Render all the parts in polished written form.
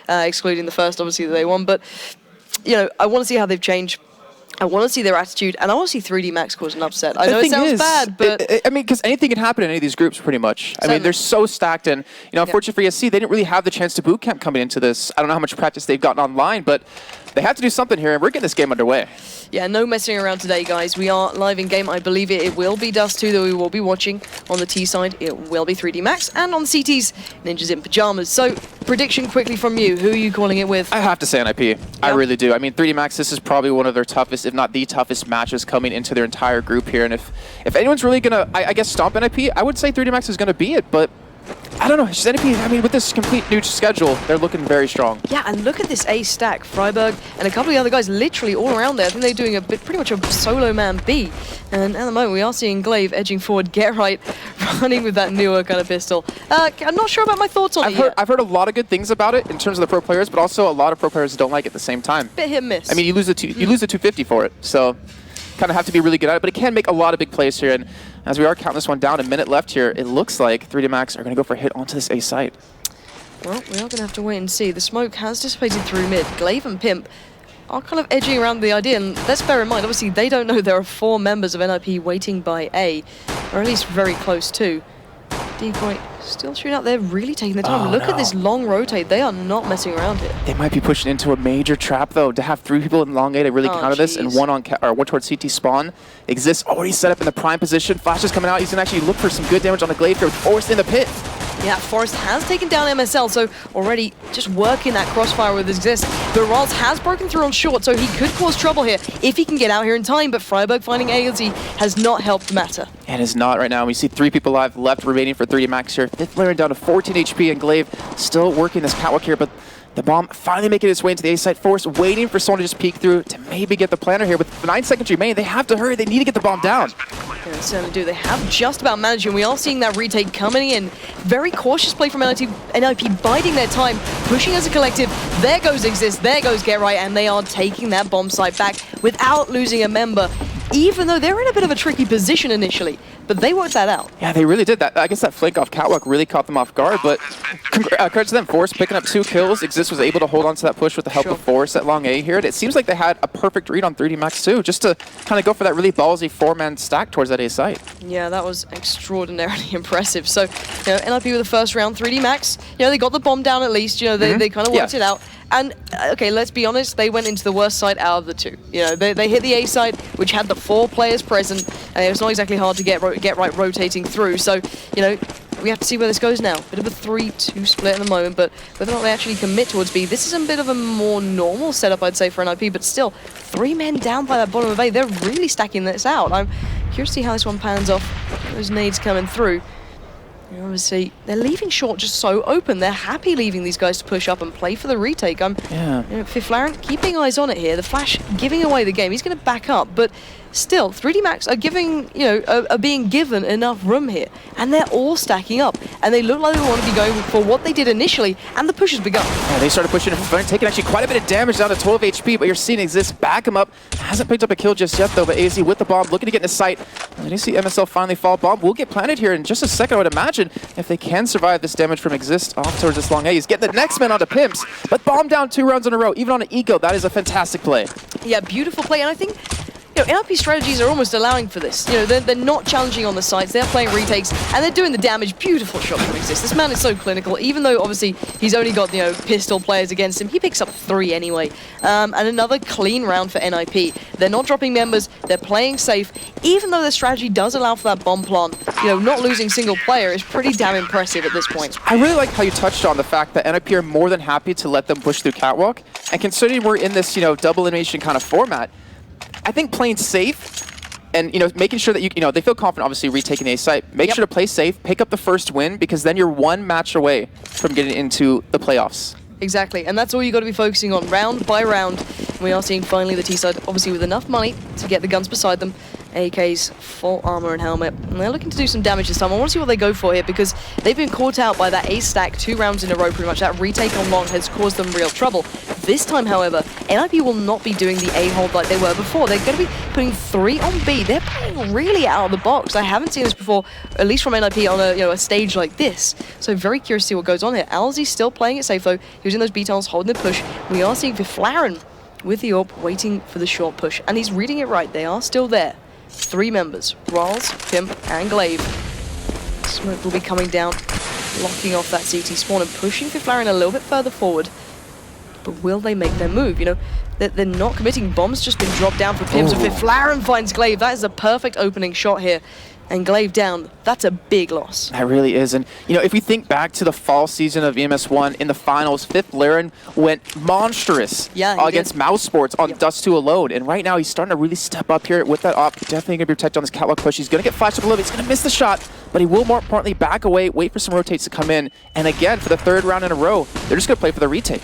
excluding the first, obviously, that they won. But, you know, I want to see how they've changed. I want to see their attitude, and I want to see 3D Max cause an upset. I know it sounds bad, but... I mean, because anything can happen in any of these groups, pretty much. I mean, they're so stacked, and, you know, unfortunately for ESC, they didn't really have the chance to boot camp coming into this. I don't know how much practice they've gotten online, but they have to do something here, and we're getting this game underway. Yeah, no messing around today, guys. We are live in game. I believe it will be Dust 2 that we will be watching. On the T side, it will be 3D Max, and on the CTs, Ninjas in Pajamas. So, prediction quickly from you. Who are you calling it with? I have to say NiP. I really do. I mean, 3D Max, this is probably one of their toughest, if not the toughest matches coming into their entire group here. And if anyone's really going to, I guess, stomp NiP, I would say 3D Max is going to be it, but I don't know. It's just NiP, I mean, with this complete new schedule, they're looking very strong. Yeah, and look at this A stack. Friberg and a couple of the other guys literally all around there. I think they're doing pretty much a solo man B. And at the moment, we are seeing Glaive edging forward, Get Right, running with that newer kind of pistol. I'm not sure about my thoughts on it yet. I've heard a lot of good things about it in terms of the pro players, but also a lot of pro players don't like it at the same time. Bit hit and miss. I mean, you lose the 250 for it, so kind of have to be really good at it, but it can make a lot of big plays here. And as we are counting this one down, a minute left here, it looks like 3D Max are going to go for a hit onto this A site. Well, we are going to have to wait and see. The smoke has dissipated through mid. Glaive and Pimp are kind of edging around the idea, and let's bear in mind, obviously, they don't know there are 4 members of NiP waiting by A, or at least very close to. Decoy still shooting out there, really taking the time. Look at this long rotate. They are not messing around here. They might be pushing into a major trap, though. To have 3 people in long A to really counter this, and one towards CT spawn. Xizt already set up in the prime position. Flash is coming out. He's going to actually look for some good damage on the Glaive here with Forrest in the pit. Yeah, Forrest has taken down MSL, so already just working that crossfire with Xizt. But rallz has broken through on short, so he could cause trouble here if he can get out here in time, but Friberg finding aizy has not helped the matter. And it's not right now. We see 3 people alive left remaining for 3D Max here. Fifflaren down to 14 HP, and Glaive still working this catwalk here, but the bomb finally making its way into the A site. Forrest waiting for someone to just peek through to maybe get the planner here. With 9 seconds remaining, they have to hurry. They need to get the bomb down. Yeah, they certainly do. They have just about managed, and we are seeing that retake coming in. Very cautious play from NiP, biding their time, pushing as a collective. There goes Xizt, there goes Get Right, and they are taking that bomb site back without losing a member, even though they're in a bit of a tricky position initially. But they worked that out. Yeah, they really did that. I guess that flank off catwalk really caught them off guard, but credit to them. Forrest picking up 2 kills. Xizt was able to hold on to that push with the help of Forrest at long A here. And it seems like they had a perfect read on 3D Max too, just to kind of go for that really ballsy 4-man stack towards that A site. Yeah, that was extraordinarily impressive. So, you know, NiP with the first round, 3D Max, you know, they got the bomb down at least. You know, they kind of worked it out. And, okay, let's be honest, they went into the worst side out of the 2. You know, they hit the A side, which had the 4 players present, and it was not exactly hard to get right rotating through. So, you know, we have to see where this goes now. Bit of a 3-2 split at the moment, but whether or not they actually commit towards B, this is a bit of a more normal setup, I'd say, for NiP, but still, 3 men down by that bottom of A. They're really stacking this out. I'm curious to see how this one pans off. Those nades coming through. And obviously, they're leaving short just so open. They're happy leaving these guys to push up and play for the retake. You know, Fifflaren keeping eyes on it here. The Flash giving away the game. He's going to back up, but still, 3D Max are giving, you know, are being given enough room here, and they're all stacking up, and they look like they want to be going for what they did initially, and the push has begun. Yeah, they started pushing, taking actually quite a bit of damage down to 12 HP, but you're seeing Xizt back him up. Hasn't picked up a kill just yet, though, but aizy with the bomb, looking to get in the sight. And you see MSL finally fall. Bomb will get planted here in just a second, I would imagine, if they can survive this damage from Xizt off towards this long A. He's getting the next man onto PimpZ, but bomb down 2 rounds in a row, even on an eco. That is a fantastic play. Yeah, beautiful play, and I think, you know, NiP strategies are almost allowing for this. You know, they're not challenging on the sides, they're playing retakes, and they're doing the damage. Beautiful shot from Xizt. This man is so clinical, even though obviously he's only got, you know, pistol players against him, he picks up 3 anyway. And another clean round for NiP. They're not dropping members, they're playing safe, even though their strategy does allow for that bomb plant. You know, not losing single player is pretty damn impressive at this point. I really like how you touched on the fact that NiP are more than happy to let them push through catwalk, and considering we're in this, you know, double elimination kind of format, I think playing safe and, you know, making sure that you know, they feel confident obviously retaking the A site. Make sure to play safe, pick up the first win, because then you're 1 match away from getting into the playoffs. Exactly, and that's all you got to be focusing on, round by round. We are seeing finally the T side, obviously with enough money to get the guns beside them. AK's full armor and helmet, and they're looking to do some damage this time. I want to see what they go for here, because they've been caught out by that A stack 2 rounds in a row pretty much. That retake on long has caused them real trouble. This time, however, NiP will not be doing the A-hold like they were before. They're going to be putting 3 on B. They're playing really out of the box. I haven't seen this before, at least from NiP on a stage like this. So very curious to see what goes on here. aizy still playing it safe though. Using those B tunnels, holding the push. We are seeing Fifflaren with the AWP, waiting for the short push. And he's reading it right. They are still there. 3 members, rallz, Pimp, and Glaive. Smoke will be coming down, blocking off that CT spawn and pushing Fifflaren a little bit further forward. But will they make their move? You know, they're not committing. Bomb's just been dropped down for PimpZ. So Fifflaren finds Glaive. That is a perfect opening shot here. And Glaive down, that's a big loss. That really is. And, you know, if we think back to the fall season of EMS One in the finals, Fifflaren went monstrous against Mouse Sports on Dust 2 alone. And right now, he's starting to really step up here with that op. Definitely going to be protected on this catwalk push. He's going to get flashed up a little bit. He's going to miss the shot, but he will more importantly back away, wait for some rotates to come in. And again, for the 3rd round in a row, they're just going to play for the retake.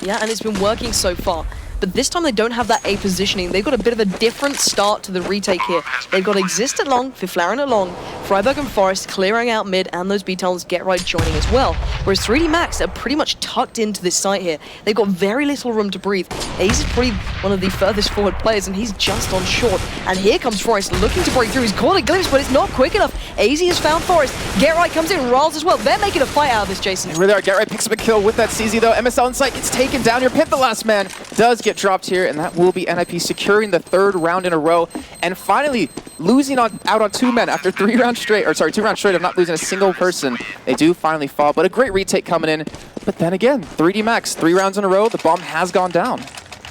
Yeah, and it's been working so far. But this time they don't have that A positioning. They've got a bit of a different start to the retake here. They've got Xizt at long, Fifflaren at long, Friberg and Forest clearing out mid, and those B tunnels get right joining as well. Whereas 3D Max are pretty much tucked into this site here. They've got very little room to breathe. aizy is probably one of the furthest forward players, and he's just on short. And here comes Forest looking to break through. He's caught a glimpse, but it's not quick enough. aizy has found Forest. Get Right comes in, rallz as well. They're making a fight out of this, Jason. They really are. Get Right picks up a kill with that CZ though. MSL in sight gets taken down here. Pimp, the last man, does get dropped here, and that will be NiP securing the 3rd round in a row, and finally losing out on 2 men after 2 rounds straight of not losing a single person. They do finally fall, but a great retake coming in. But then again, 3D Max, 3 rounds in a row, the bomb has gone down.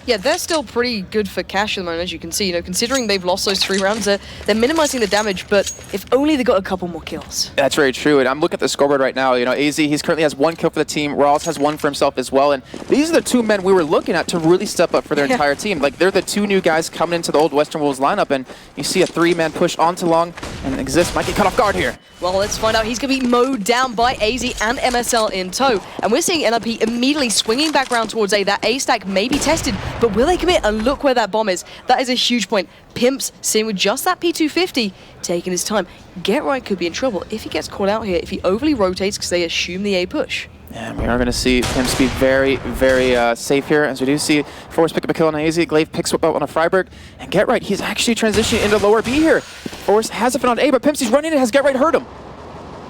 Yeah, they're still pretty good for cash at the moment, as you can see. You know, considering they've lost those 3 rounds, they're minimizing the damage, but if only they got a couple more kills. That's very true, and I'm looking at the scoreboard right now. You know, aizy, he's currently has 1 kill for the team. rallz has 1 for himself as well, and these are the 2 men we were looking at to really step up for their entire team. Like, they're the 2 new guys coming into the old Western Wolves lineup, and you see a 3-man push onto long, and Xizt might get cut off guard here. Well, let's find out. He's going to be mowed down by aizy and MSL in tow. And we're seeing NiP immediately swinging back around towards A. That A stack may be tested, but will they commit? And look where that bomb is. That is a huge point. PimpZ seeing with just that P250, taking his time. Get Right could be in trouble if he gets caught out here, if he overly rotates because they assume the A push. Yeah, we are going to see PimpZ be very, very safe here, as we do see Forest pick up a kill on aizy. Glaive picks up on a Friberg, and Get Right, he's actually transitioning into lower B here. Forest has a fin on A, but PimpZ's running in. Has Get Right hurt him?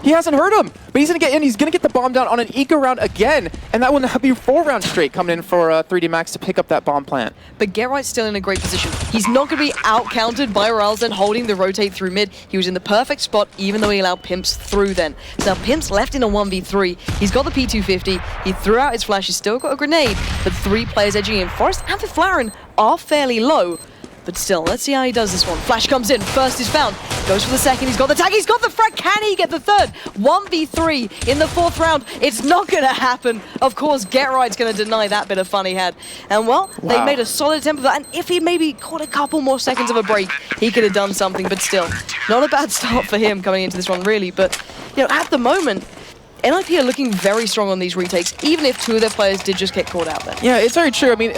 He hasn't hurt him, but he's going to get in. He's going to get the bomb down on an eco round again, and that will now be 4 rounds straight coming in for 3D Max to pick up that bomb plant. But Get Right's still in a great position. He's not going to be out-countered by rallz and holding the rotate through mid. He was in the perfect spot, even though he allowed PimpZ through then. So now PimpZ left in a 1v3. He's got the P250. He threw out his flash. He's still got a grenade, but 3 players edging in. Forest and Fifflaren are fairly low. But still, let's see how he does this one. Flash comes in, first is found, goes for the second, he's got the tag, he's got the frag, can he get the 3rd? 1v3 in the 4th round, it's not gonna happen. Of course, Get Right's gonna deny that bit of fun he had. And well, they made a solid attempt for that, and if he maybe caught a couple more seconds of a break, he could have done something, but still, not a bad start for him coming into this one, really. But, you know, at the moment, NiP are looking very strong on these retakes, even if 2 of their players did just get caught out there. Yeah, it's very true. I mean,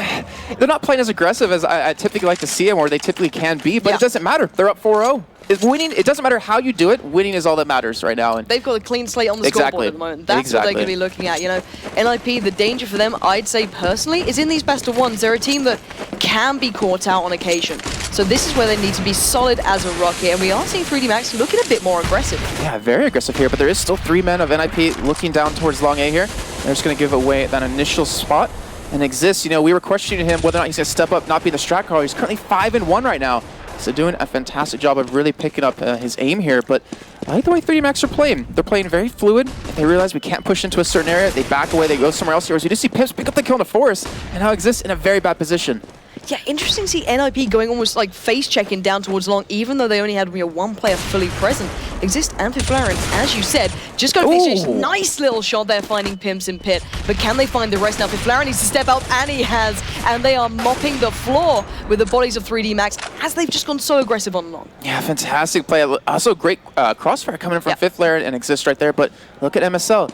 they're not playing as aggressive as I typically like to see them, or they typically can be, but it doesn't matter. They're up 4-0. Winning, it doesn't matter how you do it, winning is all that matters right now. And they've got a clean slate on the scoreboard at the moment. That's what they're going to be looking at. You know, NiP, the danger for them, I'd say personally, is in these best of ones. They're a team that can be caught out on occasion. So this is where they need to be solid as a rock here. And we are seeing 3D Max looking a bit more aggressive. Yeah, very aggressive here, but there is still 3 men of NiP looking down towards long A here. They're just going to give away that initial spot. And Xizt, you know, we were questioning him whether or not he's going to step up, not be the strat caller. He's currently 5-1 right now. So doing a fantastic job of really picking up his aim here, but I like the way 3D Max are playing. They're playing very fluid. If they realize we can't push into a certain area, they back away, they go somewhere else here. So you just see PimpZ pick up the kill in the Forest, and now Xizt in a very bad position. Yeah, interesting to see NiP going almost like face checking down towards long, even though they only had 1 player fully present. Xizt and Fifflaren, as you said, just go face check. Nice little shot there finding PimpZ in pit. But can they find the rest now? Fifflaren needs to step out, and he has. And they are mopping the floor with the bodies of 3D Max as they've just gone so aggressive on long. Yeah, fantastic play. Also great crossfire coming in from Fifflaren and Xizt right there. But look at MSL.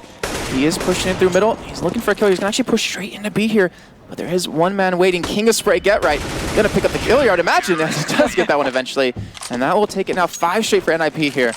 He is pushing in through middle. He's looking for a kill. He's going to actually push straight into B here. But there is 1 man waiting. King of Spray, Get Right. Gonna pick up the kill yard, imagine. He does get that one eventually. And that will take it now 5 straight for NiP here.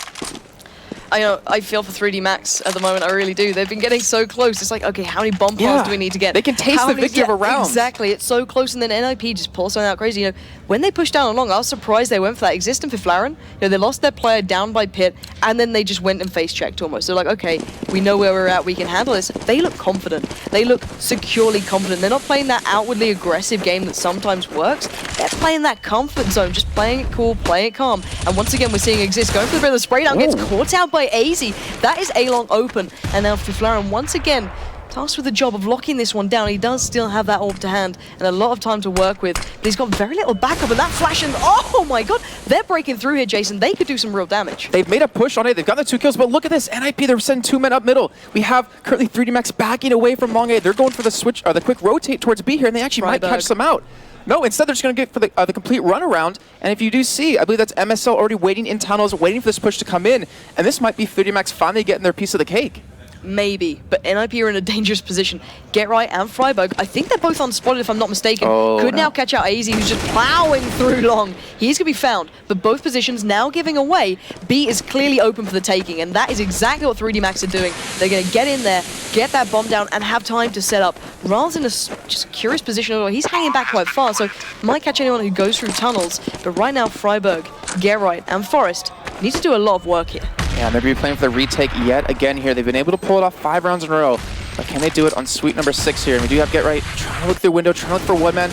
I feel for 3D Max at the moment. I really do. They've been getting so close. It's like, okay, how many bomb plants do we need to get? They can taste the victory of a round. Exactly. It's so close, and then NiP just pulls something out crazy. You know, when they pushed down along, I was surprised they went for that. Xizt and Fifflaren, they lost their player down by pit, and then they just went and face checked almost. They're like, okay, we know where we're at. We can handle this. They look confident. They look securely confident. They're not playing that outwardly aggressive game that sometimes works. They're playing that comfort zone, just playing it cool, playing it calm. And once again, we're seeing Xizt going for the bit of the spray down, gets caught out by aizy. That is A-Long open, and now Fifflaren once again tasked with the job of locking this one down. He does still have that orb to hand and a lot of time to work with, but he's got very little backup, and that flash, and oh my god, they're breaking through here, Jason. They could do some real damage. They've made a push on it. They've gotten the 2 kills, but look at this. NiP, they're sending 2 men up middle. We have currently 3D Max backing away from long A. They're going for the switch, or the quick rotate towards B here, and they actually might catch some out. No, instead they're just going to get for the complete runaround. And if you do see, I believe that's MSL already waiting in tunnels, waiting for this push to come in. And this might be 3D Max finally getting their piece of the cake. Maybe, but NiP are in a dangerous position. Get Right and Friberg, I think they're both unspotted if I'm not mistaken. Could now catch out aizy, who's just plowing through long. He's going to be found, but both positions now giving away. B is clearly open for the taking, and that is exactly what 3D Max are doing. They're going to get in there, get that bomb down, and have time to set up. rallz in a just curious position. He's hanging back quite far, so might catch anyone who goes through tunnels. But right now, Friberg, Get Right, and Forest need to do a lot of work here. Yeah, they're going to be playing for the retake yet again here. They've been able to pull it off 5 rounds in a row. But can they do it on sweep number 6 here? And we do have Get Right trying to look through window, trying to look for one man,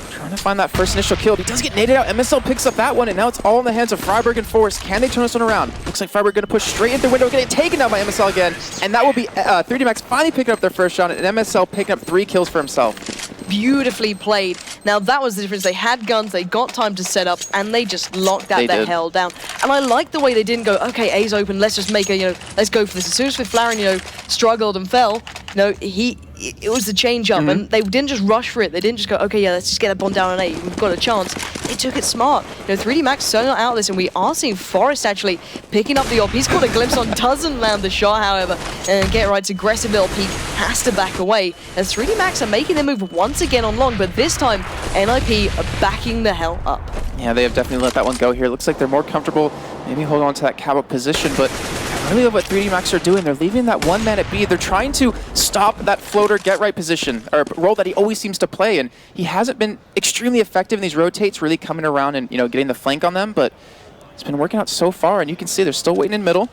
trying to find that first initial kill. He does get naded out. MSL picks up that one, and now it's all in the hands of Friberg and Forest. Can they turn this one around? Looks like Friberg going to push straight into the window, getting taken out by MSL again. And that will be 3D Max finally picking up their first shot, and MSL picking up 3 kills for himself. Beautifully played. Now that was the difference. They had guns, they got time to set up, and they just locked that the hell down. And I like the way they didn't go, okay, A's open, let's just make a, let's go for this. As soon as Fifflaren, struggled and fell, it was the change up, and they didn't just rush for it. They didn't just go, okay, yeah, let's just get a bomb down on A. We've got a chance. They took it smart. 3D Max certainly not out of this, and we are seeing Forest actually picking up the op. He's got a glimpse on, doesn't land the shot, however, and Get Right's aggressive little peek has to back away. As 3D Max are making their move once again on long, but this time NiP are backing the hell up. Yeah, they have definitely let that one go here. Looks like they're more comfortable, maybe hold on to that catwalk position, but I really love what 3D Max are doing. They're leaving that one man at B. They're trying to stop that floater Get Right position, or role that he always seems to play, and he hasn't been extremely effective in these rotates, really coming around and getting the flank on them, but it's been working out so far, and you can see they're still waiting in middle,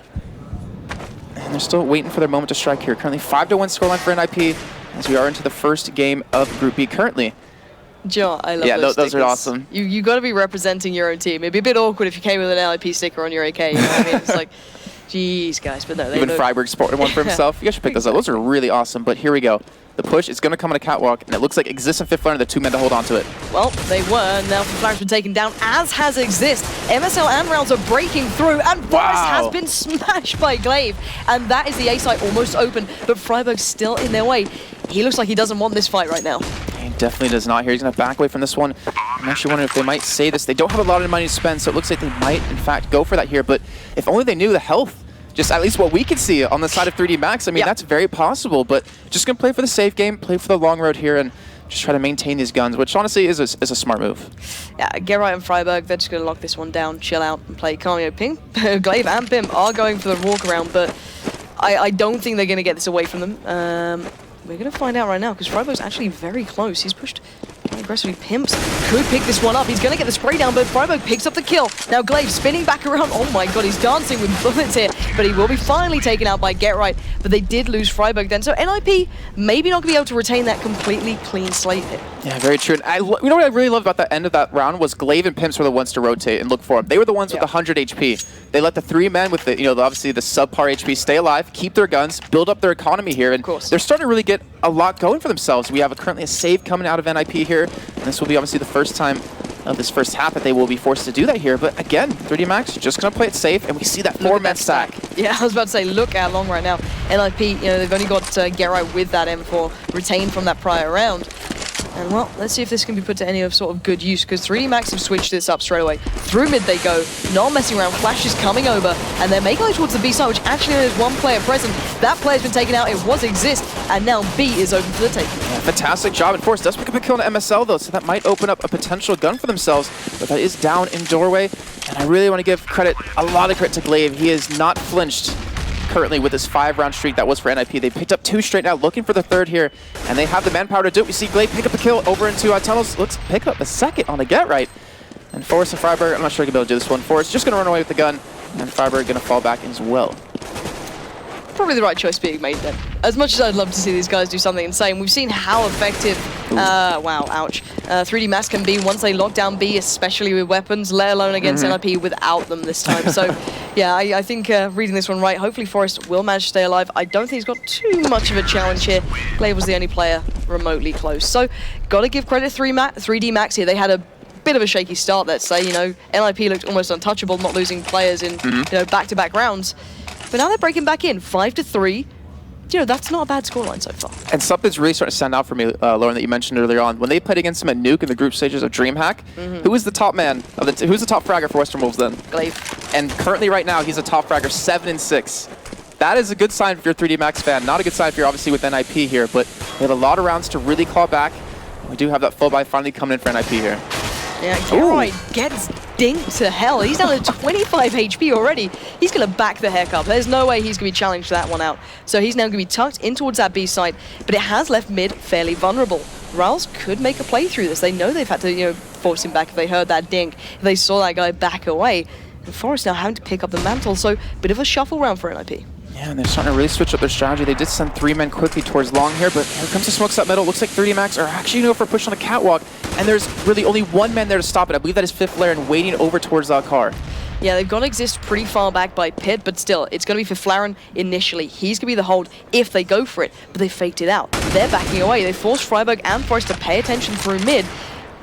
and they're still waiting for their moment to strike here. Currently 5-1 scoreline for NiP, as we are into the first game of Group B currently. Joe, I love those are awesome. You got to be representing your own team. It'd be a bit awkward if you came with an NiP sticker on your AK. You know what I mean? It's like, jeez, guys. But no, even Friberg sported one for himself. You guys should pick those up. Those are really awesome. But here we go. The push is going to come on a catwalk, and it looks like Xizt and Fifflaren are the 2 men to hold on to it. Well, they were. Now Fifflaren's been taken down, as has Xizt. MSL and rallz are breaking through, and Forest has been smashed by Glaive. And that is the A site almost open, but Friberg's still in their way. He looks like he doesn't want this fight right now. He definitely does not here. He's going to back away from this one. I'm actually wondering if they might say this. They don't have a lot of money to spend, so it looks like they might, in fact, go for that here. But if only they knew the health, just at least what we can see on the side of 3D Max, I mean, that's very possible. But just going to play for the safe game, play for the long road here, and just try to maintain these guns, which honestly is a smart move. Yeah, Get Right and Friberg, they're just going to lock this one down, chill out, and play calm. Glaive and Pimp are going for the walk around, but I don't think they're going to get this away from them. We're going to find out right now, because Friberg's actually very close. He's pushed quite aggressively. PimpZ could pick this one up. He's going to get the spray down, but Friberg picks up the kill. Now Glaive spinning back around. Oh my god, he's dancing with bullets here, but he will be finally taken out by Get Right. But they did lose Friberg then, so NiP maybe not going to be able to retain that completely clean slate here. Yeah, very true. And you know what I really loved about the end of that round was Glaive and PimpZ were the ones to rotate and look for him. They were the ones with the 100 HP. They let the 3 men with the, obviously the subpar HP stay alive, keep their guns, build up their economy here, and they're starting to really get a lot going for themselves. We have currently a save coming out of NiP here, and this will be obviously the first time of this first half that they will be forced to do that here. But again, 3D Max just going to play it safe, and we see that 4-man stack. Yeah, I was about to say, look how long right now. NiP, they've only got Get Right with that M4 retained from that prior round. And well, let's see if this can be put to any sort of good use, because 3D Max have switched this up straight away. Through mid they go, not messing around. Flash is coming over, and they're making it towards the B side, which actually only has 1 player present. That player's been taken out. It was Xizt. and now B is open for the taking. Yeah, fantastic job, and Force does pick up a kill on MSL though, so that might open up a potential gun for themselves, but that is down in doorway, and I really want to give credit, a lot of credit to Glaive. He has not flinched currently with this 5-round streak that was for NiP. They picked up 2 straight now, looking for the 3rd here, and they have the manpower to do it. We see Glaive pick up a kill over into tunnels, looks pick up the 2nd on the get right. And Forrest and Friberg, I'm not sure he can be able to do this one. Forrest just going to run away with the gun, and Friberg going to fall back as well. Probably the right choice being made then. As much as I'd love to see these guys do something insane, we've seen how effective, wow, ouch, 3D Max can be once they lock down B, especially with weapons, let alone against NiP without them this time. So, yeah, I think reading this one right, hopefully Forrest will manage to stay alive. I don't think he's got too much of a challenge here. Glaive was the only player remotely close. So, got to give credit to 3D Max here. They had a bit of a shaky start, let's say. You know, NiP looked almost untouchable, not losing players in you know, back-to-back rounds. But now they're breaking back in, 5-3. You know, that's not a bad scoreline so far. And something's really starting to stand out for me, Lauren, that you mentioned earlier on. When they played against him at Nuke in the group stages of DreamHack, who was the top man of the who's the top fragger for Western Wolves then? Glaive. And currently right now, he's a top fragger, 7-6. That is a good sign if you're a 3D Max fan. Not a good sign if you're obviously with NiP here, but they have a lot of rounds to really claw back. We do have that full buy finally coming in for NiP here. Yeah, Gerard gets dinked to hell. He's down to 25 HP already. He's going to back the heck up. There's no way he's going to be challenged that one out. So he's now going to be tucked in towards that B site, but it has left mid fairly vulnerable. rallz could make a play through this. They know they've had to, you know, force him back if they heard that dink, if they saw that guy back away. And Forrest now having to pick up the mantle, so bit of a shuffle round for NiP. Yeah, and they're starting to really switch up their strategy. They did send 3 men quickly towards long here, but here comes the smokes up middle. Looks like 3D Max are actually going for a push on the catwalk, and there's really only 1 man there to stop it. I believe that is Fifflaren waiting over towards that car. Yeah, they've got to exist pretty far back by pit, but still, it's going to be Fifflaren initially. He's going to be the hold if they go for it, but they faked it out. They're backing away. They forced Friberg and Forrest to pay attention through mid,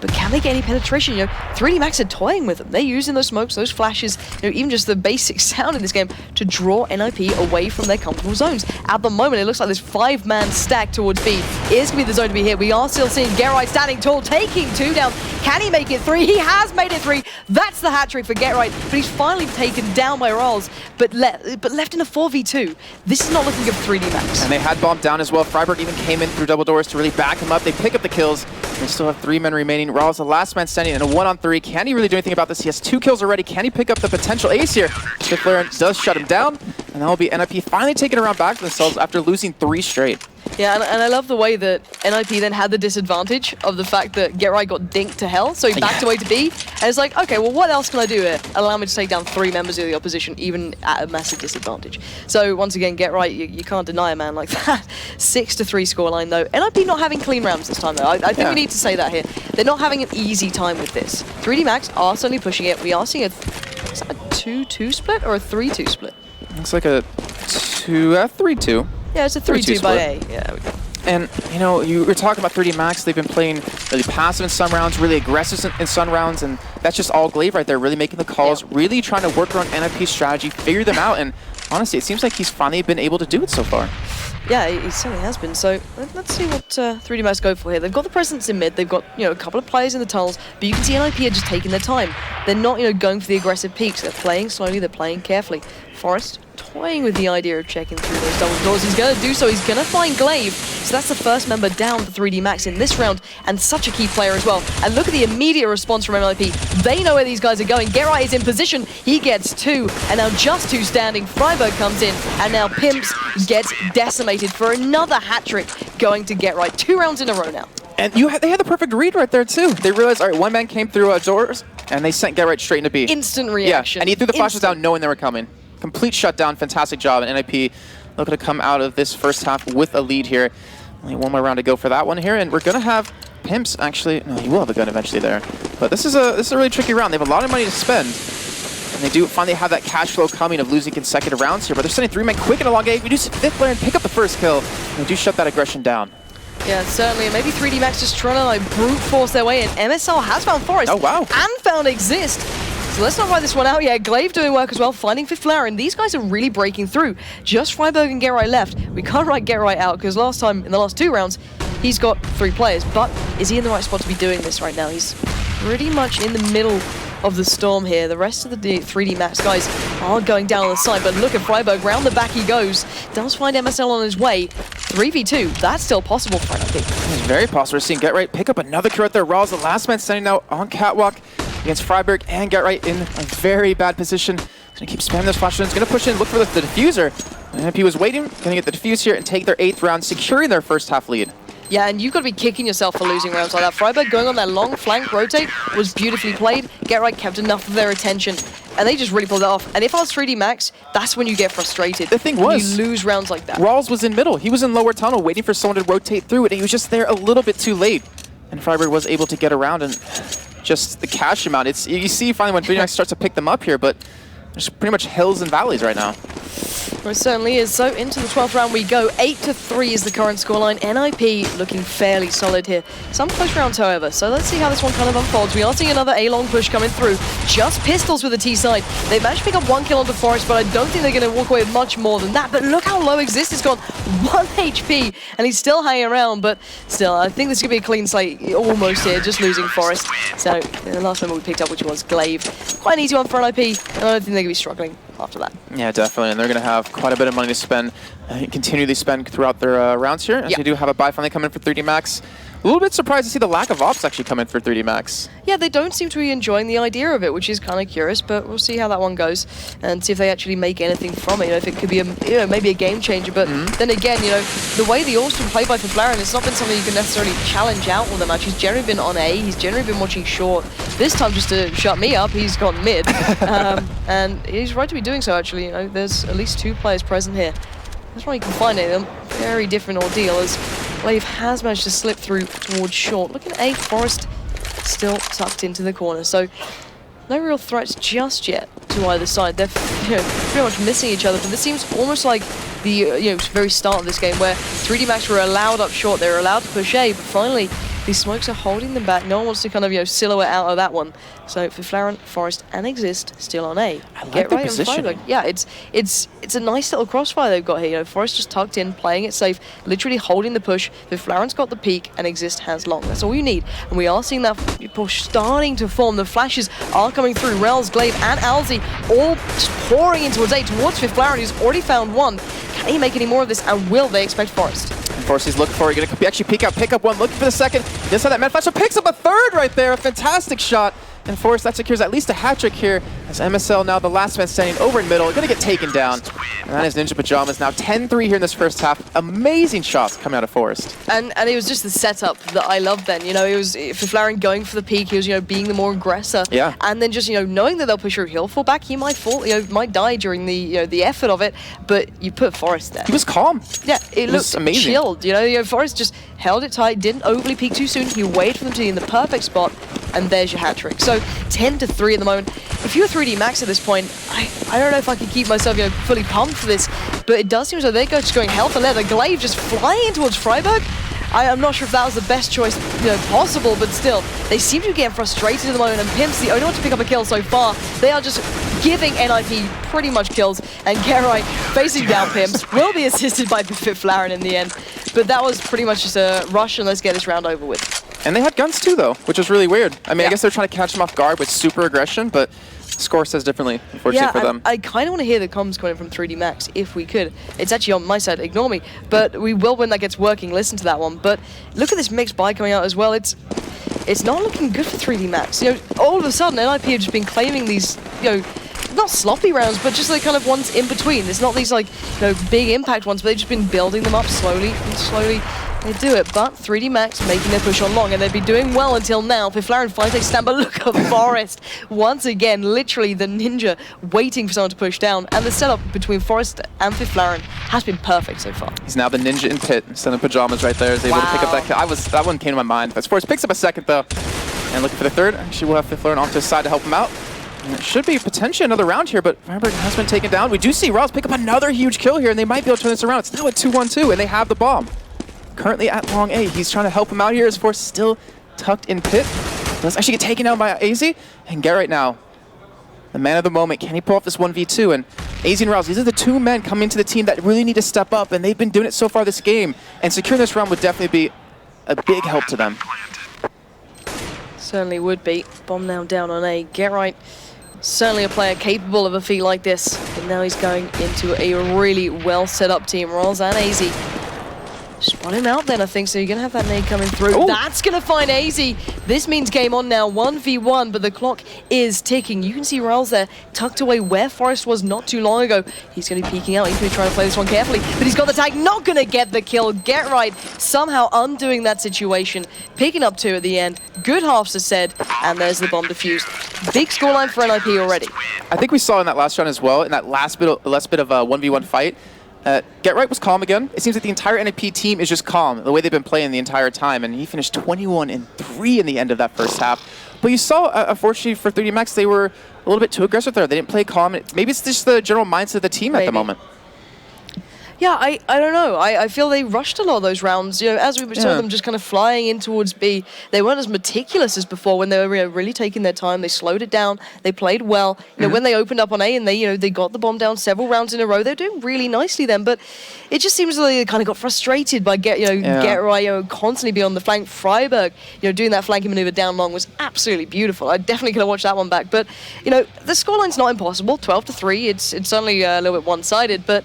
but can they get any penetration? You know, 3D Max are toying with them. They're using those smokes, those flashes, you know, even just the basic sound in this game to draw NiP away from their comfortable zones. At the moment, it looks like this 5-man stack towards B is going to be the zone to be hit. We are still seeing GetRight standing tall, taking 2 down. Can he make it 3? He has made it 3. That's the hat trick for GetRight, but he's finally taken down by rallz, but left in a 4v2. This is not looking good for 3D Max. And they had bombed down as well. Friberg even came in through double doors to really back him up. They pick up the kills. They still have 3 men remaining. rallz, the last man standing in a 1-on-3. Can he really do anything about this? He has 2 kills already. Can he pick up the potential ace here? Fifflaren does shut him down, and that will be NiP finally taking a round back to themselves after losing 3 straight. Yeah, and I love the way that NiP then had the disadvantage of the fact that GetRight got dinked to hell, so he backed away to B, and it's like, okay, well, what else can I do here? Allow me to take down 3 members of the opposition, even at a massive disadvantage. So once again, GetRight, you can't deny a man like that. 6-3 scoreline though. NiP not having clean rounds this time though. I think we need to say that here. They're not having an easy time with this. 3D Max are certainly pushing it. We are seeing is that a 2-2 split or a 3-2 split? Looks like a 3-2. Yeah, it's a 3-2 by A. Yeah, we go. And, you know, you were talking about 3D Max. They've been playing really passive in some rounds, really aggressive in some rounds, and that's just all Glaive right there, really making the calls, really trying to work around NiP's strategy, figure them out, and honestly, it seems like he's finally been able to do it so far. Yeah, he certainly has been. So let's see what 3D Max go for here. They've got the presence in mid. They've got, you know, a couple of players in the tunnels, but you can see NiP are just taking their time. They're not, you know, going for the aggressive peaks. They're playing slowly. They're playing carefully. Forrest toying with the idea of checking through those double doors. He's going to do so. He's going to find Glaive. So that's the first member down for 3D Max in this round, and such a key player as well. And look at the immediate response from NiP. They know where these guys are going. GetRight is in position. He gets 2, and now just 2 standing. Friberg comes in, and now PimpZ gets decimated for another hat trick going to GetRight. 2 rounds in a row now. And they had the perfect read right there too. They realized, all right, 1 man came through doors, and they sent GetRight straight into B. Instant reaction. Yeah, and he threw the flashes down knowing they were coming. Complete shutdown, fantastic job, and NiP looking to come out of this first half with a lead here. Only 1 more round to go for that one here, and we're going to have PimpZ actually, no, he will have a gun eventually there. But this is a really tricky round. They have a lot of money to spend, and they do finally have that cash flow coming of losing consecutive rounds here, but they're sending 3 men quick in a long game. We do see Fifflaren pick up the first kill, and they do shut that aggression down. Yeah, certainly. And maybe 3D Max just trying to like brute force their way in. MSL has found Forrest. Oh, wow. And found Xizt. So let's not write this one out yet. Glaive doing work as well, finding Fifflaren. These guys are really breaking through. Just Friberg and GetRight left. We can't write GetRight out because last time, in the last 2 rounds, he's got 3 players. But is he in the right spot to be doing this right now? He's pretty much in the middle of the storm here. The rest of the 3D Max guys are going down on the side, but look at Friberg, round the back he goes. Does find MSL on his way, 3v2, that's still possible for NiP. It's very possible. We're seeing Get Right pick up another kill right there. rallz, the last man standing now on Catwalk against Friberg, and Get Right in a very bad position. He's gonna keep spamming those flash zones, gonna push in, look for the diffuser. And NiP was waiting, gonna get the defuse here and take their 8th round, securing their first half lead. Yeah, and you've got to be kicking yourself for losing rounds like that. Friberg going on that long flank rotate was beautifully played. Get Right kept enough of their attention, and they just really pulled it off. And if I was 3D Max, that's when you get frustrated. The thing was, you lose rounds like that. rallz was in middle. He was in lower tunnel waiting for someone to rotate through it, and he was just there a little bit too late. And Friberg was able to get around, and just the cash amount. It's, you see finally when 3D Max starts to pick them up here, but there's pretty much hills and valleys right now. Well, it certainly is. So into the 12th round we go. 8-3 is the current scoreline. NiP looking fairly solid here. Some close rounds, however. So let's see how this one kind of unfolds. We are seeing another A-long push coming through. Just pistols with the T-side. They managed to pick up 1 kill onto Forest, but I don't think they're going to walk away with much more than that. But look how low Xizt has gone. 1 HP, and he's still hanging around. But still, I think this could be a clean slate almost here, just losing Forest. So the last member we picked up, which was Glaive. Quite an easy one for NiP, and I don't think they're going to be struggling after that. Yeah, definitely, and they're going to have quite a bit of money to spend, continually spend throughout their rounds here, as they do have a buy finally coming for 3D Max. A little bit surprised to see the lack of ops actually come in for 3D Max. Yeah, they don't seem to be enjoying the idea of it, which is kind of curious, but we'll see how that one goes and see if they actually make anything from it. You know, if it could be maybe a game changer, but then again, the way the All's been played by Fifflaren, it's not been something you can necessarily challenge out with the match. He's generally been on A, he's generally been watching short. This time, just to shut me up, he's gone mid, and he's right to be doing so. Actually, there's at least 2 players present here. That's why you can find it. Very different ordeal as Glaive has managed to slip through towards short. Look at A, Forest still tucked into the corner. So no real threats just yet to either side. They're pretty much missing each other, but this seems almost like the very start of this game where 3D Max were allowed up short. They were allowed to push A, but finally these smokes are holding them back. No one wants to kind of silhouette out of that one. So Fifflaren, Forest, and Xizt still on A. I like the positioning. Yeah, it's a nice little crossfire they've got here. Forest just tucked in, playing it safe, literally holding the push. Fifflaren's got the peak, and Xizt has long. That's all you need. And we are seeing that push starting to form. The flashes are coming through. rallz, Glaive, and aizy all just pouring in towards A, towards Fifflaren, who's already found one. Can he make any more of this, and will they expect Forest? Forest he's looking for. He's going to actually pick up one, looking for the second. Just how that med flash, so picks up a 3rd right there. A fantastic shot. And Forest, that secures at least a hat-trick here, as MSL now the last man standing over in middle, going to get taken down. And that is Ninja Pajamas now 10-3 here in this first half. Amazing shots coming out of Forest. And it was just the setup that I loved then. It was Fifflaren going for the peak, he was, being the more aggressor. Yeah. And then just, knowing that they'll push through, he'll fall back, he might fall, might die during the, the effort of it, but you put Forest there. He was calm. Yeah, it looked amazing. Chilled. Forest just held it tight, didn't overly peak too soon, he waited for them to be in the perfect spot, and there's your hat-trick. So 10-3 at the moment. If you're 3D Max at this point, I don't know if I can keep myself fully pumped for this, but it does seem as though they're just going hell for leather. Glaive just flying towards Friberg. I'm not sure if that was the best choice possible, but still, they seem to be getting frustrated at the moment, and PimpZ the only one to pick up a kill so far. They are just giving NiP pretty much kills, and Get Right facing down PimpZ will be assisted by Fifflaren in the end. But that was pretty much just a rush, and let's get this round over with. And they had guns too, though, which was really weird. I mean, I guess they're trying to catch them off guard with super aggression, but score says differently, unfortunately for them. I kind of want to hear the comms coming from 3D Max, if we could. It's actually on my side, ignore me. But we will when that gets working, listen to that one. But look at this mixed buy coming out as well. It's not looking good for 3D Max. All of a sudden, NiP have just been claiming these, not sloppy rounds, but just like kind of ones in between. It's not these big impact ones, but they've just been building them up slowly and slowly. They do it, but 3D Max making their push on long, and they've been doing well until now. Fifflaren finally takes stand, but look at Forest. Once again, literally the ninja waiting for someone to push down, and the setup between Forest and Fifflaren has been perfect so far. He's now the ninja in pit, instead of Pajamas right there, is able to pick up that kill. That one came to my mind. But Forest picks up a 2nd, though, and looking for the 3rd. Actually, we'll have Fifflaren off to his side to help him out. And it should be potentially another round here, but Friberg has been taken down. We do see rallz pick up another huge kill here, and they might be able to turn this around. It's now a 2-1-2, and they have the bomb. Currently at long A. He's trying to help him out here as Force still tucked in pit. Does actually get taken out by aizy. And Get Right now, the man of the moment. Can he pull off this 1v2? And aizy and rallz, these are the 2 men coming into the team that really need to step up, and they've been doing it so far this game. And securing this round would definitely be a big help to them. Certainly would be. Bomb now down on A. Get Right, certainly a player capable of a feat like this. But now he's going into a really well set up team. rallz and aizy Spot him out then, I think, so you're going to have that nade coming through. Ooh. That's going to find aizy. This means game on now, 1v1, but the clock is ticking. You can see rallz there tucked away where Forest was not too long ago. He's going to be peeking out. He's going to try to play this one carefully, but he's got the tag, not going to get the kill. Get right, somehow undoing that situation, picking up 2 at the end. Good halves are said, and there's the bomb defused. Big scoreline for NiP already. I think we saw in that last round as well, in that last bit of a 1v1 fight, Get Right was calm again. It seems like the entire NiP team is just calm, the way they've been playing the entire time, and he finished 21-3 in the end of that first half. But you saw, unfortunately for 3dmax, they were a little bit too aggressive there. They didn't play calm. Maybe it's just the general mindset of the team at the moment. Yeah, I don't know. I feel they rushed a lot of those rounds. You know, as we saw them just kind of flying in towards B, they weren't as meticulous as before when they were really taking their time. They slowed it down. They played well. You know, when they opened up on A and they got the bomb down several rounds in a row, they're doing really nicely then. But it just seems like they kind of got frustrated by Get Right, constantly be on the flank. Friberg, doing that flanking maneuver down long was absolutely beautiful. I definitely could have watched that one back. But the scoreline's not impossible. 12-3. It's certainly a little bit one-sided, but.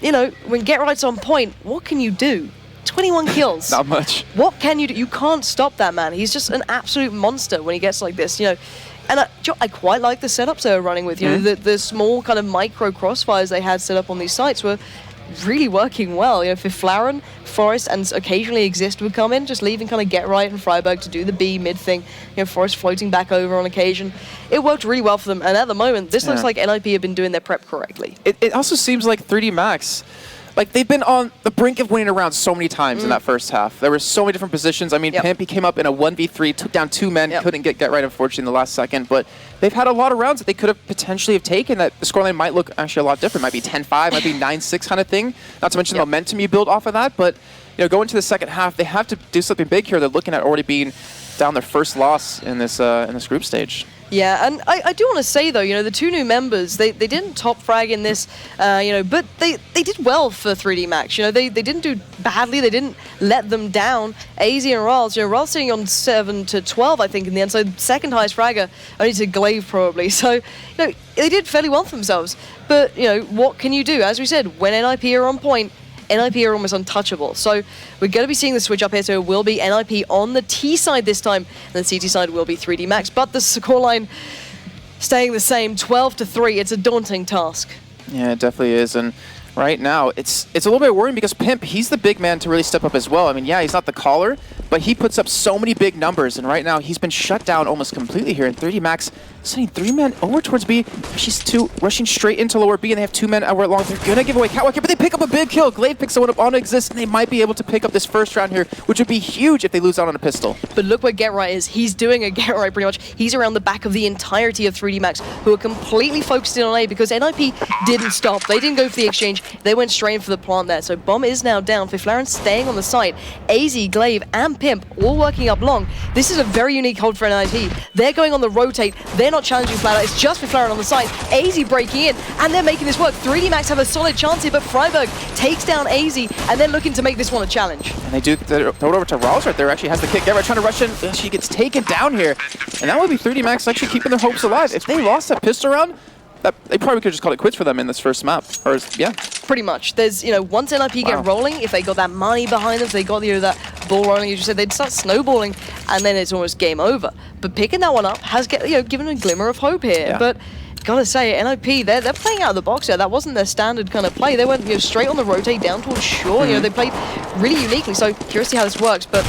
When Get Right's on point, what can you do? 21 kills. Not much. What can you do? You can't stop that man. He's just an absolute monster when he gets like this, And I quite like the setups they were running with. The small kind of micro crossfires they had set up on these sites were really working well. Fifflaren, Forest, and occasionally Xizt would come in, just leaving kind of Get Right and Friberg to do the B mid thing. Forest floating back over on occasion. It worked really well for them, and at the moment, this looks like NiP have been doing their prep correctly. It also seems like 3dmax, like they've been on the brink of winning a round so many times in that first half. There were so many different positions. I mean, PimpZ, he came up in a 1v3, took down 2 men, couldn't get Right, unfortunately, in the last second, but they've had a lot of rounds that they could have potentially have taken that the scoreline might look actually a lot different. Might be 10-5, might be 9-6 kind of thing. Not to mention the momentum you build off of that, but going into the second half, they have to do something big here. They're looking at already being down their first loss in this group stage. Yeah, and I do want to say, though, the 2 new members, they didn't top frag in this, but they did well for 3dmax. They didn't do badly. They didn't let them down. aizy and rallz, rallz sitting on 7-12, I think, in the end. So second highest fragger, only to glaive, probably. So, they did fairly well for themselves. But, what can you do? As we said, when NiP are on point, NiP are almost untouchable. So we're going to be seeing the switch up here. So it will be NiP on the T side this time, and the CT side will be 3dmax. But the scoreline staying the same, 12-3. It's a daunting task. Yeah, it definitely is. And right now, it's a little bit worrying because PimpZ, he's the big man to really step up as well. I mean, yeah, he's not the caller, but he puts up so many big numbers. And right now, he's been shut down almost completely here. And 3dmax sending 3 men over towards B. She's 2 rushing straight into lower B, and they have 2 men over long. They're going to give away Catwalk here, but they pick up a big kill. Glaive picks someone up on Xizt, and they might be able to pick up this first round here, which would be huge if they lose out on a pistol. But look where Get Right is. He's doing a Get Right pretty much. He's around the back of the entirety of 3dmax, who are completely focused in on A because NiP didn't stop. They didn't go for the exchange. They went straight in for the plant there. So bomb is now down. Fifflaren staying on the site. aizy, glaive, and PimpZ all working up long. This is a very unique hold for NiP. They're going on the rotate. They're not challenging flat out. It's just Fifflaren on the side. aizy breaking in, and they're making this work. 3dmax have a solid chance here, but Friberg takes down aizy, and they're looking to make this one a challenge. And they do throw it over to rallz right there. Actually has the kick. Get Right trying to rush in. She gets taken down here. And that would be 3dmax actually keeping their hopes alive. If they lost that pistol round, they probably could have just called it quits for them in this first map. Or, yeah. Pretty much. There's, once NiP get rolling, if they got that money behind them, if they got that ball rolling, as you said, they'd start snowballing, and then it's almost game over. But picking that one up has given a glimmer of hope here. Yeah. But gotta say, NiP, they're playing out of the box there. That wasn't their standard kind of play. They went straight on the rotate down towards shore. They played really uniquely. So curious to see how this works, but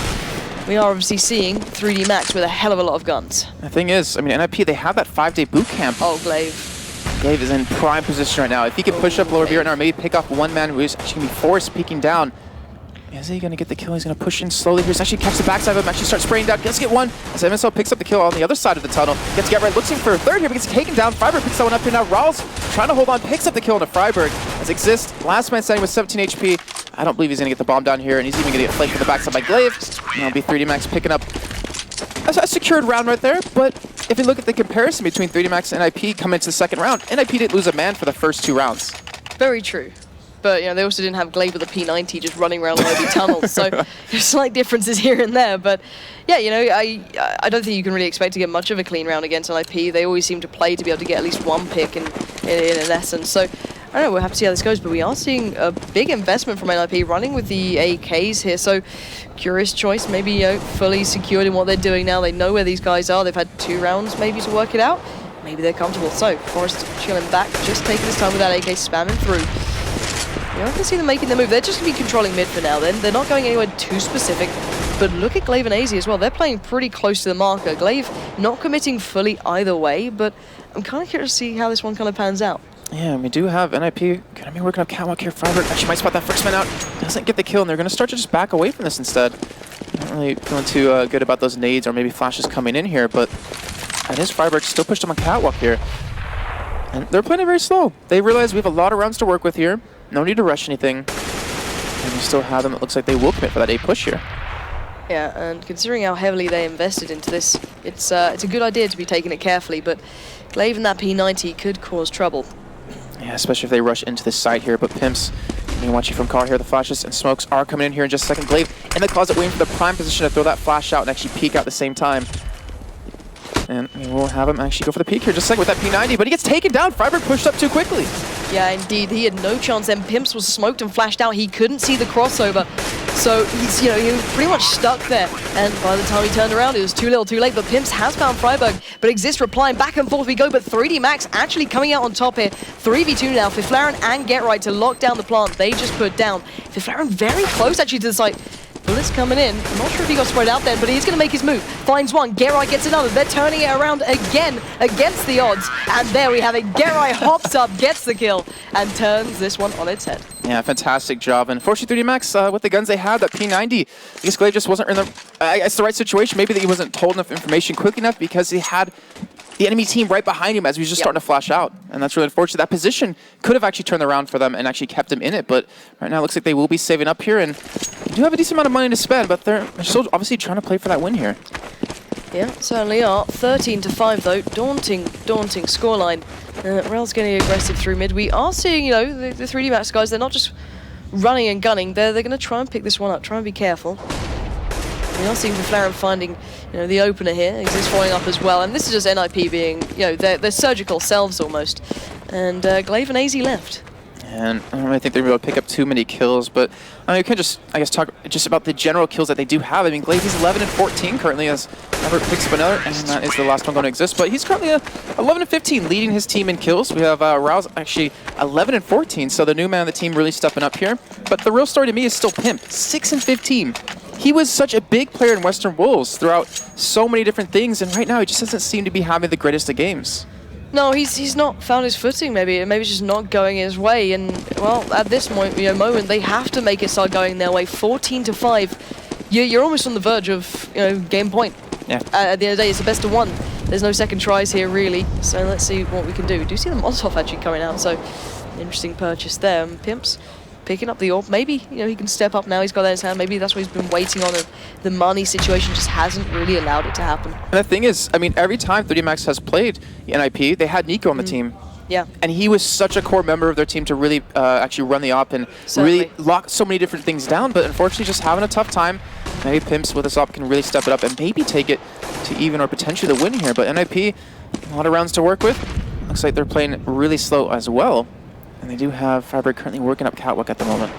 we are obviously seeing 3dmax with a hell of a lot of guns. The thing is, I mean, NiP, they have that 5-day boot camp. Oh, glaive. Glaive is in prime position right now. If he can push up lower B right now, or maybe pick off 1 man who's actually going to be forced peeking down. Is he going to get the kill? He's going to push in slowly here. He's actually catch the backside of him, actually start spraying down. Gets get one. As MSL picks up the kill on the other side of the tunnel. Gets Get Right, looking for a third here, but gets taken down. Friberg picks that one up here now. rallz trying to hold on, picks up the kill into Friberg. As Xizt, last man standing with 17 HP. I don't believe he's going to get the bomb down here, and he's even going to get flanked from the backside by glaive. And it'll be 3dmax picking up a secured round right there, but if you look at the comparison between 3dmax and NiP coming into the second round, NiP didn't lose a man for the first 2 rounds. Very true. But they also didn't have glaive with a P90 just running around lobby tunnels, so there's slight differences here and there. But yeah, I don't think you can really expect to get much of a clean round against NiP. They always seem to play to be able to get at least 1 pick in essence. So I don't know, we'll have to see how this goes, but we are seeing a big investment from NiP running with the AKs here, so curious choice, maybe, you know, fully secured in what they're doing now. They know where these guys are. They've had 2 rounds maybe to work it out. Maybe they're comfortable. So, Forrest chilling back, just taking his time with that AK, spamming through. You know, I can see them making the move. They're just going to be controlling mid for now then. They're not going anywhere too specific. But look at Glaive and aizy as well. They're playing pretty close to the marker. Glaive not committing fully either way, but I'm kind of curious to see how this one kind of pans out. Yeah, we do have NiP going to be working up catwalk here. Friberg actually might spot that first man out. Doesn't get the kill, and they're going to start to just back away from this instead. Not really feeling too good about those nades or maybe flashes coming in here, but it is Friberg still pushed them on catwalk here. And they're playing it very slow. They realize we have a lot of rounds to work with here. No need to rush anything. And we still have them. It looks like they will commit for that A push here. Yeah, and considering how heavily they invested into this, it's a good idea to be taking it carefully, but Glaive and that P90 could cause trouble. Yeah, especially if they rush into this site here, but PimpZ, you can watch you from car here. The flashes and smokes are coming in here in just a second. Glaive in the closet waiting for the prime position to throw that flash out and actually peek out at the same time. And we'll have him actually go for the peek here just a second with that P90, but he gets taken down. Friberg pushed up too quickly. Yeah, indeed. He had no chance then. PimpZ was smoked and flashed out. He couldn't see the crossover. So he's, you know, he was pretty much stuck there. And by the time he turned around, it was too little too late. But PimpZ has found Friberg. But Xizt replying back and forth we go. But 3D Max actually coming out on top here. 3v2 now. Fifflaren and Get Right to lock down the plant. They just put down. Fifflaren very close actually to the site. Bullets coming in. I'm not sure if he got spread out there, but he's going to make his move. Finds one. Get Right gets another. They're turning it around again against the odds. And there we have it. Get Right hops up, gets the kill, and turns this one on its head. Yeah, fantastic job. And unfortunately, 3D Max, with the guns they have, that P90, I guess Glaive just wasn't in the, the right situation. Maybe that he wasn't told enough information quick enough because he had the enemy team right behind him as he was just starting to flash out. And that's really unfortunate. That position could have actually turned around for them and actually kept them in it. But right now it looks like they will be saving up here. And they do have a decent amount of money to spend, but they're still obviously trying to play for that win here. Yeah, certainly are. 13-5 though. Daunting scoreline. rallz getting aggressive through mid. We are seeing, you know, the 3D Max guys, they're not just running and gunning. They're going to try and pick this one up. Try and be careful. We are seeing Fifflaren finding, you know, the opener here. Xizt following up as well. And this is just NiP being, you know, their surgical selves almost. And Glaive and aizy left. And I don't really think they're going to be able to pick up too many kills, but you can just, I guess, talk just about the general kills that they do have. I mean, Glaive is 11 and 14 currently as Everett picks up another, and that is the last one going to exist. But he's currently 11 and 15, leading his team in kills. We have rallz actually 11 and 14, so the new man of the team really stepping up here. But the real story to me is still PimpZ, 6 and 15. He was such a big player in Western Wolves throughout so many different things, and right now he just doesn't seem to be having the greatest of games. No, he's not found his footing. Maybe it's just not going his way. And well, at this moment, they have to make it start going their way. 14-5. You're almost on the verge of game point. Yeah. At the end of the day, it's the best of one. There's no second tries here really. So let's see what we can do. We do see the Molotov actually coming out. So interesting purchase there. And PimpZ picking up the AWP. Maybe he can step up now. He's got that in his hand. Maybe that's what he's been waiting on. And the money situation just hasn't really allowed it to happen. And the thing is, I mean, every time 3D Max has played NiP, they had Nico on the team. Yeah. And he was such a core member of their team to really actually run the op and really lock so many different things down. But unfortunately, just having a tough time. Maybe PimpZ with this op can really step it up and maybe take it to even or potentially the win here. But NiP, a lot of rounds to work with. Looks like they're playing really slow as well. And they do have Friberg currently working up catwalk at the moment.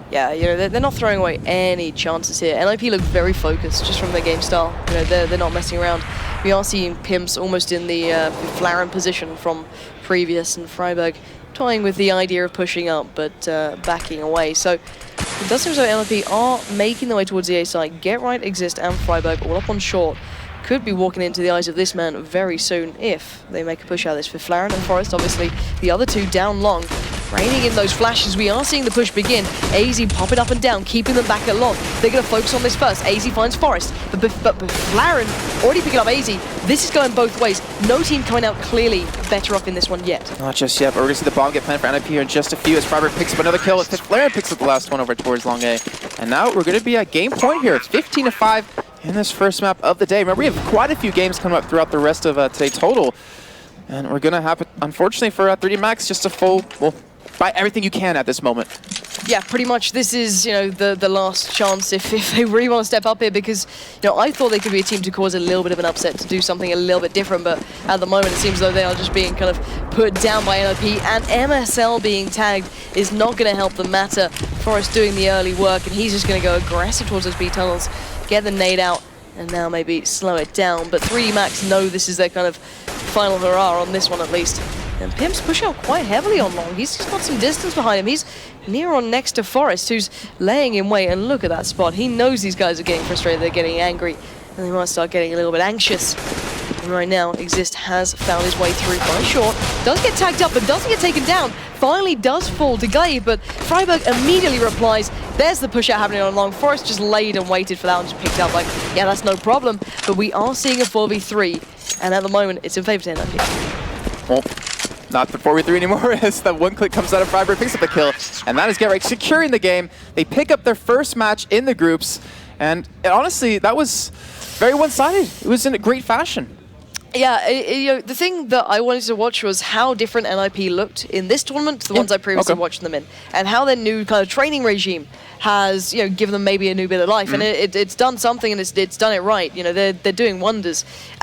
Yeah, they're not throwing away any chances here. NiP look very focused just from their game style. They're not messing around. We are seeing PimpZ almost in the Fifflaren position from previous, and Friberg toying with the idea of pushing up, but backing away. So it does seem as though NiP are making their way towards the A side. Get Right, Xizt, and Friberg all up on short. Could be walking into the eyes of this man very soon if they make a push out of this. Fifflaren and Forrest, obviously, the other two down long. Raining in those flashes, we are seeing the push begin. aizy popping up and down, keeping them back at long. They're going to focus on this first. aizy finds Forrest, but Fifflaren already picking up aizy. This is going both ways. No team coming out clearly better off in this one yet. Not just yet, but we're going to see the bomb get planted for NiP here in just a few as Friberg picks up another kill. Fifflaren picks up the last one over towards long A. And now we're going to be at game point here. It's 15-5. In this first map of the day. Remember, we have quite a few games coming up throughout the rest of today total. And we're going to have, unfortunately for 3D Max, just a full, well, buy everything you can at this moment. Yeah, pretty much. This is, the last chance if they really want to step up here, because, I thought they could be a team to cause a little bit of an upset, to do something a little bit different, but at the moment it seems though they are just being kind of put down by NiP, and MSL being tagged is not going to help the matter. Forrest doing the early work, and he's just going to go aggressive towards those B tunnels, get the nade out, and now maybe slow it down. But 3D Max know this is their kind of final hurrah on this one at least. And PimpZ pushing out quite heavily on long. He's got some distance behind him. He's near on next to Forrest, who's laying in wait. And look at that spot. He knows these guys are getting frustrated. They're getting angry. And they might start getting a little bit anxious. And right now, Xizt has found his way through by short. Does get tagged up, but doesn't get taken down. Finally does fall to Glaive, but Friberg immediately replies. There's the push out happening on long. Forrest just laid and waited for that one, just picked up like, yeah, that's no problem. But we are seeing a 4v3. And at the moment, it's in favor to NiP. Well, not the 4v3 anymore, as that one click comes out of Friberg, picks up the kill, and that is Get securing the game. They pick up their first match in the groups, and honestly, that was very one-sided. It was in a great fashion. Yeah, the thing that I wanted to watch was how different NiP looked in this tournament to the ones I previously watched them in, and how their new kind of training regime has, given them maybe a new bit of life, and it's done something, and it's done it right. They're doing wonders. And